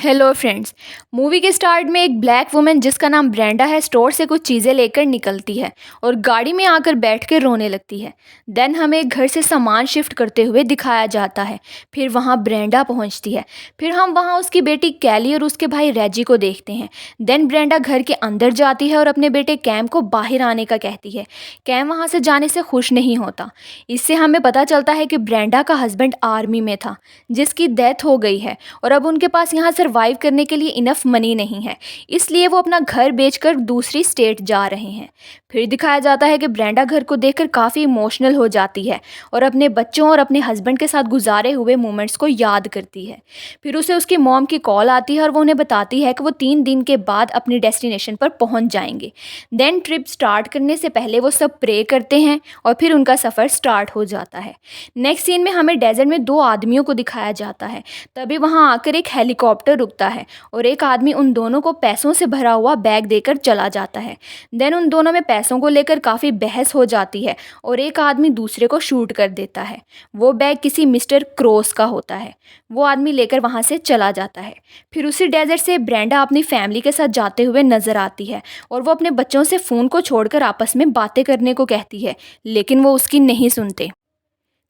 Hello friends. Movie के start में एक ब्लैक वुमन जिसका नाम ब्रेंडा है स्टोर से कुछ चीज़ें लेकर निकलती है और गाड़ी में आकर बैठ कर रोने लगती है। देन हमें एक घर से सामान शिफ्ट करते हुए दिखाया जाता है। फिर वहाँ ब्रेंडा पहुँचती है। फिर हम वहाँ उसकी बेटी कैली और उसके भाई रेजी को देखते हैं। देन ब्रेंडा घर के अंदर जाती है और अपने बेटे कैम को बाहर आने का कहती है। कैम वहाँ से जाने से खुश नहीं होता। इससे हमें पता चलता है कि ब्रेंडा का हस्बैंड आर्मी में था जिसकी डेथ हो गई है और अब उनके पास यहाँ सर्वाइव करने के लिए इनफ मनी नहीं है, इसलिए वो अपना घर बेचकर दूसरी स्टेट जा रहे हैं। फिर दिखाया जाता है कि ब्रेंडा घर को देखकर काफ़ी इमोशनल हो जाती है और अपने बच्चों और अपने हस्बैंड के साथ गुजारे हुए मोमेंट्स को याद करती है। फिर उसे उसकी मॉम की कॉल आती है और वो उन्हें बताती है कि वो 3 दिन के बाद अपनी डेस्टिनेशन पर पहुंच जाएंगे। देन ट्रिप स्टार्ट करने से पहले वो सब प्रे करते हैं और फिर उनका सफ़र स्टार्ट हो जाता है। नेक्स्ट सीन में हमें डेजर्ट में 2 आदमियों को दिखाया जाता है। तभी वहाँ आकर एक हेलीकॉप्टर रुकता है और एक आदमी उन दोनों को पैसों से भरा हुआ बैग देकर चला जाता है। देन उन दोनों में पैसों को लेकर काफ़ी बहस हो जाती है और एक आदमी दूसरे को शूट कर देता है। वो बैग किसी मिस्टर क्रॉस का होता है। वो आदमी लेकर वहाँ से चला जाता है। फिर उसी डेजर्ट से ब्रेंडा अपनी फैमिली के साथ जाते हुए नजर आती है और वो अपने बच्चों से फ़ोन को छोड़कर आपस में बातें करने को कहती है, लेकिन वो उसकी नहीं सुनते।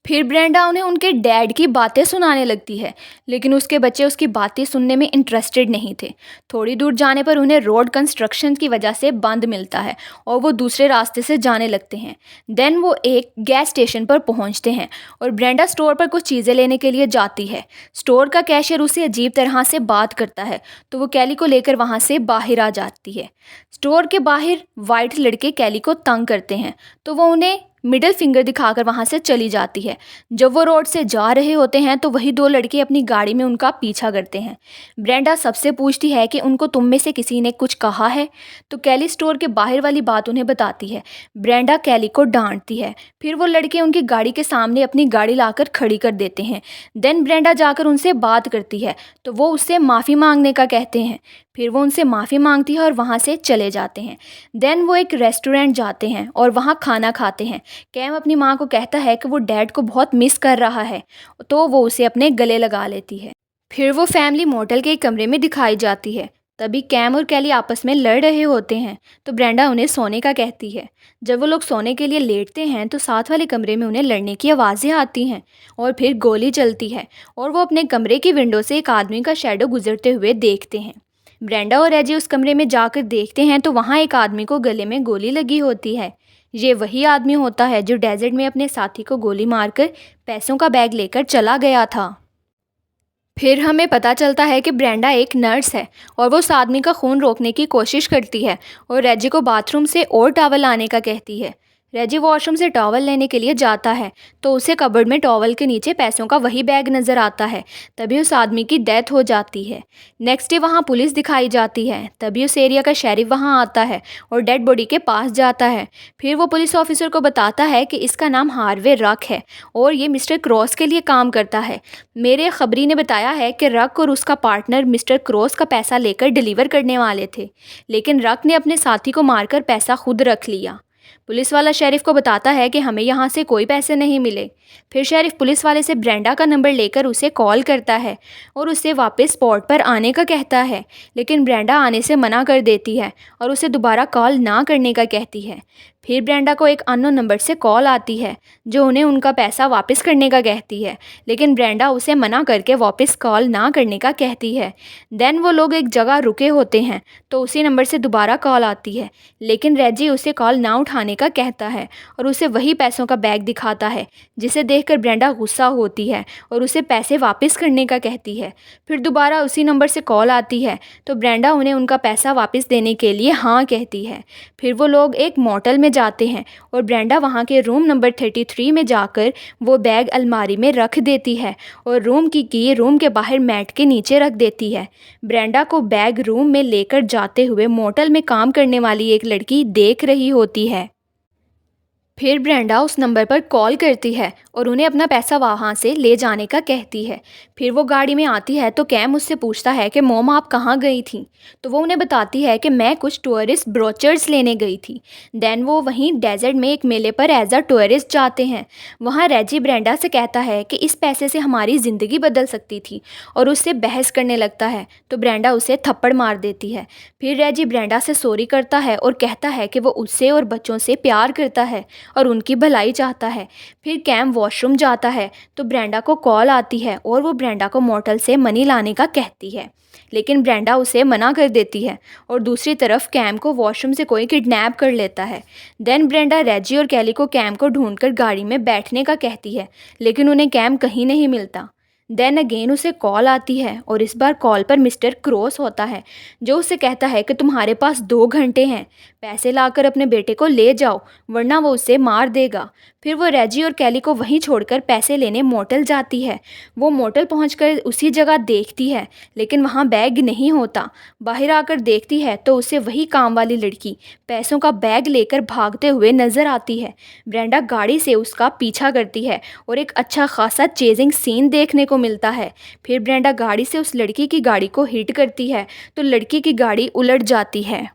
फिर ब्रेंडा उन्हें उनके डैड की बातें सुनाने लगती है, लेकिन उसके बच्चे उसकी बातें सुनने में इंटरेस्टेड नहीं थे। थोड़ी दूर जाने पर उन्हें रोड कंस्ट्रक्शन की वजह से बंद मिलता है और वो दूसरे रास्ते से जाने लगते हैं। देन वो एक गैस स्टेशन पर पहुंचते हैं और ब्रेंडा स्टोर पर कुछ चीज़ें लेने के लिए जाती है। स्टोर का कैशियर उसे अजीब तरह से बात करता है, तो वो कैली को लेकर वहाँ से बाहर आ जाती है। स्टोर के बाहर वाइट लड़के कैली को तंग करते हैं, तो वो उन्हें मिडिल फिंगर दिखाकर वहाँ से चली जाती है। जब वो रोड से जा रहे होते हैं तो वही 2 लड़के अपनी गाड़ी में उनका पीछा करते हैं। ब्रेंडा सबसे पूछती है कि उनको तुम में से किसी ने कुछ कहा है, तो कैली स्टोर के बाहर वाली बात उन्हें बताती है। ब्रेंडा कैली को डांटती है। फिर वो लड़के उनकी गाड़ी के सामने अपनी गाड़ी लाकर खड़ी कर देते हैं। देन ब्रेंडा जाकर उनसे बात करती है, तो वो उससे माफ़ी मांगने का कहते हैं। फिर वो उनसे माफ़ी मांगती है और वहाँ से चले जाते हैं। देन वो एक रेस्टोरेंट जाते हैं और वहाँ खाना खाते हैं। कैम अपनी माँ को कहता है कि वो डैड को बहुत मिस कर रहा है, तो वो उसे अपने गले लगा लेती है। फिर वो फैमिली मोटल के एक कमरे में दिखाई जाती है। तभी कैम और कैली आपस में लड़ रहे होते हैं, तो ब्रेंडा उन्हें सोने का कहती है। जब वो लोग सोने के लिए लेटते हैं तो साथ वाले कमरे में उन्हें लड़ने की आवाज़ें आती हैं और फिर गोली चलती है और वो अपने कमरे की विंडो से एक आदमी का शैडो गुजरते हुए देखते हैं। ब्रेंडा और रेजी उस कमरे में जाकर देखते हैं तो वहाँ एक आदमी को गले में गोली लगी होती है। ये वही आदमी होता है जो डेजर्ट में अपने साथी को गोली मारकर पैसों का बैग लेकर चला गया था। फिर हमें पता चलता है कि ब्रेंडा एक नर्स है और वो उस आदमी का खून रोकने की कोशिश करती है और रेजी को बाथरूम से और टॉवल लाने का कहती है। रेजी वॉशरूम से टॉवल लेने के लिए जाता है तो उसे कबर्ड में टॉवल के नीचे पैसों का वही बैग नज़र आता है। तभी उस आदमी की डेथ हो जाती है। नेक्स्ट डे वहाँ पुलिस दिखाई जाती है। तभी उस एरिया का शेरिफ वहाँ आता है और डेड बॉडी के पास जाता है। फिर वो पुलिस ऑफिसर को बताता है कि इसका नाम हार्वे रक है और ये मिस्टर क्रॉस के लिए काम करता है। मेरे खबरी ने बताया है कि रक और उसका पार्टनर मिस्टर क्रॉस का पैसा लेकर डिलीवर करने वाले थे, लेकिन रक ने अपने साथी को मारकर पैसा खुद रख लिया। पुलिस वाला शेरिफ को बताता है कि हमें यहाँ से कोई पैसे नहीं मिले। फिर शेरिफ पुलिस वाले से ब्रेंडा का नंबर लेकर उसे कॉल करता है और उससे वापस स्पॉट पर आने का कहता है, लेकिन ब्रेंडा आने से मना कर देती है और उसे दोबारा कॉल ना करने का कहती है। फिर ब्रेंडा को एक अननोन नंबर से कॉल आती है जो उन्हें उनका पैसा वापस करने का कहती है, लेकिन ब्रेंडा उसे मना करके वापस कॉल ना करने का कहती है। देन वो लोग एक जगह रुके होते हैं तो उसी नंबर से दोबारा कॉल आती है, लेकिन रेजी उसे कॉल ना उठाने का कहता है और उसे वही पैसों का बैग दिखाता है, जिसे देखकर ब्रेंडा गुस्सा होती है और उसे पैसे वापस करने का कहती है। फिर दोबारा उसी नंबर से कॉल आती है तो ब्रेंडा उन्हें उनका पैसा वापस देने के लिए हाँ कहती है। फिर वो लोग एक मोटल में जाते हैं और ब्रेंडा वहाँ के रूम नंबर 33 में जाकर वो बैग अलमारी में रख देती है और रूम की रूम के बाहर मैट के नीचे रख देती है। ब्रेंडा को बैग रूम में लेकर जाते हुए मोटल में काम करने वाली एक लड़की देख रही होती है। फिर ब्रेंडा उस नंबर पर कॉल करती है और उन्हें अपना पैसा वहाँ से ले जाने का कहती है। फिर वो गाड़ी में आती है तो कैम उससे पूछता है कि मॉम आप कहाँ गई थी? तो वो उन्हें बताती है कि मैं कुछ टूरिस्ट ब्रोचर्स लेने गई थी। देन वो वहीं डेजर्ट में एक मेले पर एज अ टूरिस्ट जाते हैं। वहाँ रेजी ब्रेंडा से कहता है कि इस पैसे से हमारी ज़िंदगी बदल सकती थी और उससे बहस करने लगता है तो ब्रेंडा उसे थप्पड़ मार देती है। फिर रेजी ब्रेंडा से सॉरी करता है और कहता है कि वो उससे और बच्चों से प्यार करता है और उनकी भलाई चाहता है। फिर कैम वॉशरूम जाता है तो ब्रेंडा को कॉल आती है और वो ब्रेंडा को मोटल से मनी लाने का कहती है, लेकिन ब्रेंडा उसे मना कर देती है और दूसरी तरफ कैम को वॉशरूम से कोई किडनैप कर लेता है। देन ब्रेंडा रेजी और कैली को कैम को ढूंढकर गाड़ी में बैठने का कहती है, लेकिन उन्हें कैम कहीं नहीं मिलता। देन अगेन उसे कॉल आती है और इस बार कॉल पर मिस्टर क्रॉस होता है जो उसे कहता है कि तुम्हारे पास 2 घंटे हैं, पैसे लाकर अपने बेटे को ले जाओ वरना वो उसे मार देगा। फिर वो रेजी और कैली को वहीं छोड़कर पैसे लेने मोटल जाती है। वो मोटल पहुंचकर उसी जगह देखती है लेकिन वहाँ बैग नहीं होता। बाहर आकर देखती है तो उसे वही काम वाली लड़की पैसों का बैग लेकर भागते हुए नजर आती है। ब्रेंडा गाड़ी से उसका पीछा करती है और एक अच्छा खासा चेजिंग सीन देखने को मिलता है। फिर ब्रेंडा गाड़ी से उस लड़की की गाड़ी को हिट करती है तो लड़की की गाड़ी उलट जाती है।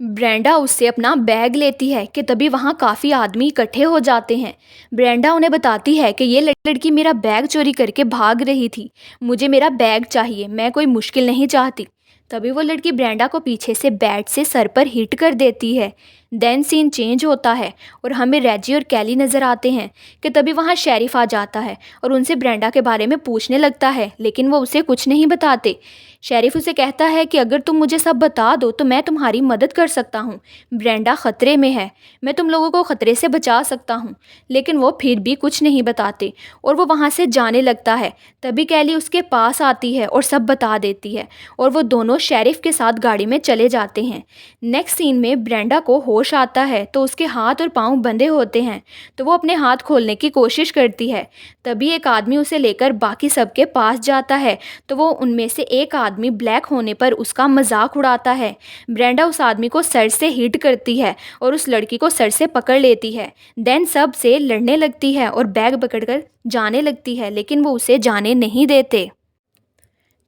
ब्रेंडा उससे अपना बैग लेती है कि तभी वहाँ काफ़ी आदमी इकट्ठे हो जाते हैं। ब्रेंडा उन्हें बताती है कि ये लड़की मेरा बैग चोरी करके भाग रही थी, मुझे मेरा बैग चाहिए, मैं कोई मुश्किल नहीं चाहती। तभी वो लड़की ब्रेंडा को पीछे से बैट से सर पर हिट कर देती है। देन सीन चेंज होता है और हमें रेजी और कैली नज़र आते हैं कि तभी वहाँ शेरिफ आ जाता है और उनसे ब्रेंडा के बारे में पूछने लगता है, लेकिन वो उसे कुछ नहीं बताते। शेरिफ उसे कहता है कि अगर तुम मुझे सब बता दो तो मैं तुम्हारी मदद कर सकता हूँ। ब्रेंडा ख़तरे में है, मैं तुम लोगों को ख़तरे से बचा सकता हूँ। लेकिन वो फिर भी कुछ नहीं बताते और वो वहाँ से जाने लगता है। तभी कैली उसके पास आती है और सब बता देती है और वो दोनों शेरिफ के साथ गाड़ी में चले जाते हैं। नेक्स्ट सीन में ब्रेंडा को होश आता है तो उसके हाथ और पाँव बंधे होते हैं तो वो अपने हाथ खोलने की कोशिश करती है। तभी एक आदमी उसे लेकर बाकी सबके पास जाता है तो वो उनमें से एक आदमी ब्लैक होने पर उसका मजाक उड़ाता है। ब्रेंडा उस आदमी को सर से हिट करती है और उस लड़की को सर से पकड़ लेती है। देन सब से लड़ने लगती है और बैग पकड़कर जाने लगती है, लेकिन वो उसे जाने नहीं देते।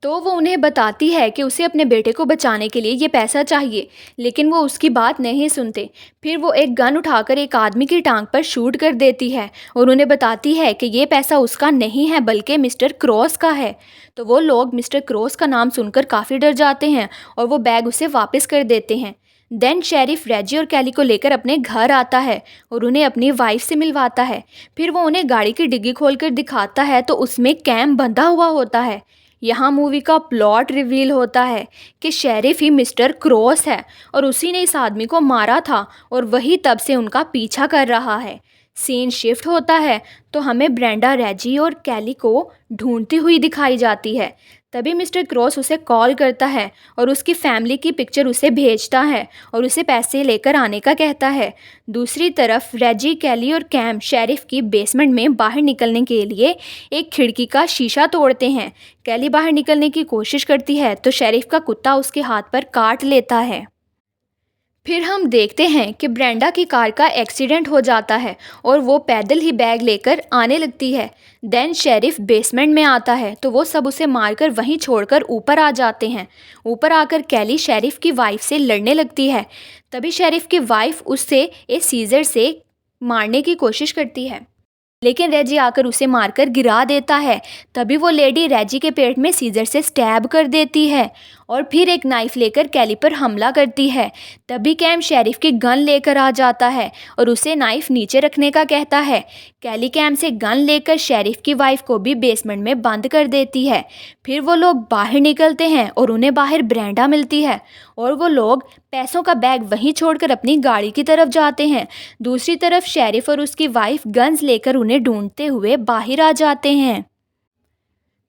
तो वो उन्हें बताती है कि उसे अपने बेटे को बचाने के लिए ये पैसा चाहिए, लेकिन वो उसकी बात नहीं सुनते। फिर वो एक गन उठाकर एक आदमी की टांग पर शूट कर देती है और उन्हें बताती है कि ये पैसा उसका नहीं है बल्कि मिस्टर क्रॉस का है। तो वो लोग मिस्टर क्रॉस का नाम सुनकर काफ़ी डर जाते हैं और वो बैग उसे वापस कर देते हैं। देन शेरिफ रेजी और कैली को लेकर अपने घर आता है और उन्हें अपनी वाइफ से मिलवाता है। फिर वो उन्हें गाड़ी की डिग्गी खोलकर दिखाता है तो उसमें कैम बंधा हुआ होता है। यहाँ मूवी का प्लॉट रिवील होता है कि शेरिफ ही मिस्टर क्रॉस है और उसी ने इस आदमी को मारा था और वही तब से उनका पीछा कर रहा है। सीन शिफ्ट होता है तो हमें ब्रेंडा रेजी और कैली को ढूंढती हुई दिखाई जाती है। तभी मिस्टर क्रॉस उसे कॉल करता है और उसकी फैमिली की पिक्चर उसे भेजता है और उसे पैसे लेकर आने का कहता है। दूसरी तरफ रेजी, कैली और कैम शेरिफ की बेसमेंट में बाहर निकलने के लिए एक खिड़की का शीशा तोड़ते हैं। कैली बाहर निकलने की कोशिश करती है तो शेरिफ का कुत्ता उसके हाथ पर काट लेता है। फिर हम देखते हैं कि ब्रेंडा की कार का एक्सीडेंट हो जाता है और वो पैदल ही बैग लेकर आने लगती है। देन शेरिफ बेसमेंट में आता है तो वो सब उसे मारकर वहीं छोड़कर ऊपर आ जाते हैं। ऊपर आकर कैली शेरिफ की वाइफ से लड़ने लगती है। तभी शेरिफ की वाइफ उससे एक सीजर से मारने की कोशिश करती है, लेकिन रेजी आकर उसे मारकर गिरा देता है। तभी वो लेडी रेजी के पेट में सीजर से स्टैब कर देती है और फिर एक नाइफ लेकर कैली पर हमला करती है। तभी कैम शेरिफ की गन लेकर आ जाता है और उसे नाइफ नीचे रखने का कहता है। कैली कैम से गन लेकर शेरिफ की वाइफ को भी बेसमेंट में बंद कर देती है। फिर वो लोग बाहर निकलते हैं और उन्हें बाहर ब्रेंडा मिलती है और वो लोग पैसों का बैग वहीं छोड़कर अपनी गाड़ी की तरफ जाते हैं। दूसरी तरफ शेरिफ और उसकी वाइफ गन्स लेकर उन्हें ढूंढते हुए बाहर आ जाते हैं।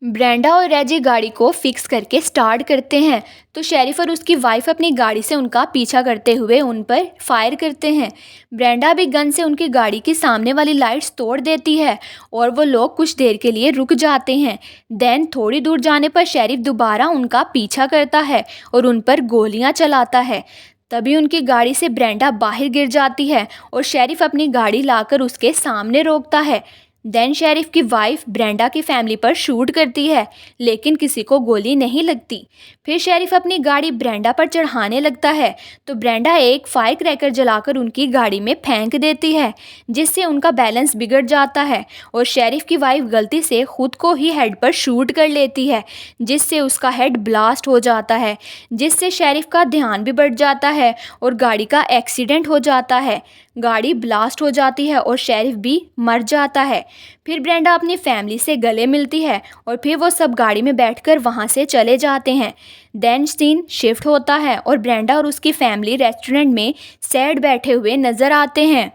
ब्रेंडा और रेजी गाड़ी को फिक्स करके स्टार्ट करते हैं तो शेरिफ और उसकी वाइफ अपनी गाड़ी से उनका पीछा करते हुए उन पर फायर करते हैं। ब्रेंडा भी गन से उनकी गाड़ी की सामने वाली लाइट्स तोड़ देती है और वो लोग कुछ देर के लिए रुक जाते हैं। देन थोड़ी दूर जाने पर शेरिफ दोबारा उनका पीछा करता है और उन पर गोलियां चलाता है। तभी उनकी गाड़ी से ब्रेंडा बाहर गिर जाती है और शेरिफ अपनी गाड़ी लाकर उसके सामने रोकता है। देन शेरिफ की वाइफ ब्रेंडा की फैमिली पर शूट करती है, लेकिन किसी को गोली नहीं लगती। फिर शेरिफ अपनी गाड़ी ब्रेंडा पर चढ़ाने लगता है, तो ब्रेंडा एक फायर क्रैकर जलाकर उनकी गाड़ी में फेंक देती है, जिससे उनका बैलेंस बिगड़ जाता है और शेरिफ की वाइफ गलती से खुद को ही हेड पर शूट कर लेती है, जिससे उसका हेड ब्लास्ट हो जाता है, जिससे शेरिफ का ध्यान भी बढ़ जाता है और गाड़ी का एक्सीडेंट हो जाता है। गाड़ी ब्लास्ट हो जाती है और शेरिफ भी मर जाता है। फिर ब्रेंडा अपनी फैमिली से गले मिलती है और फिर वो सब गाड़ी में बैठकर वहाँ से चले जाते हैं। देन सीन शिफ्ट होता है और ब्रेंडा और उसकी फैमिली रेस्टोरेंट में सैड बैठे हुए नज़र आते हैं।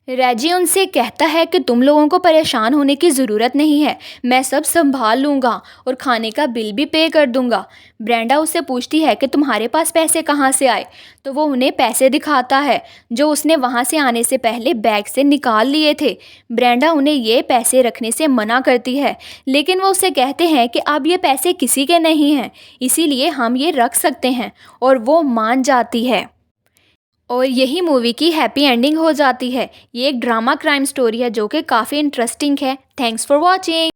रेजी उनसे कहता है कि तुम लोगों को परेशान होने की ज़रूरत नहीं है, मैं सब संभाल लूँगा और खाने का बिल भी पे कर दूँगा। ब्रेंडा उससे पूछती है कि तुम्हारे पास पैसे कहाँ से आए, तो वो उन्हें पैसे दिखाता है जो उसने वहाँ से आने से पहले बैग से निकाल लिए थे। ब्रेंडा उन्हें ये पैसे रखने से मना करती है, लेकिन वो उससे कहते हैं कि अब ये पैसे किसी के नहीं हैं, इसीलिए हम ये रख सकते हैं, और वो मान जाती है। और यही मूवी की हैप्पी एंडिंग हो जाती है। ये एक ड्रामा क्राइम स्टोरी है जो कि काफ़ी इंटरेस्टिंग है। Thanks for watching.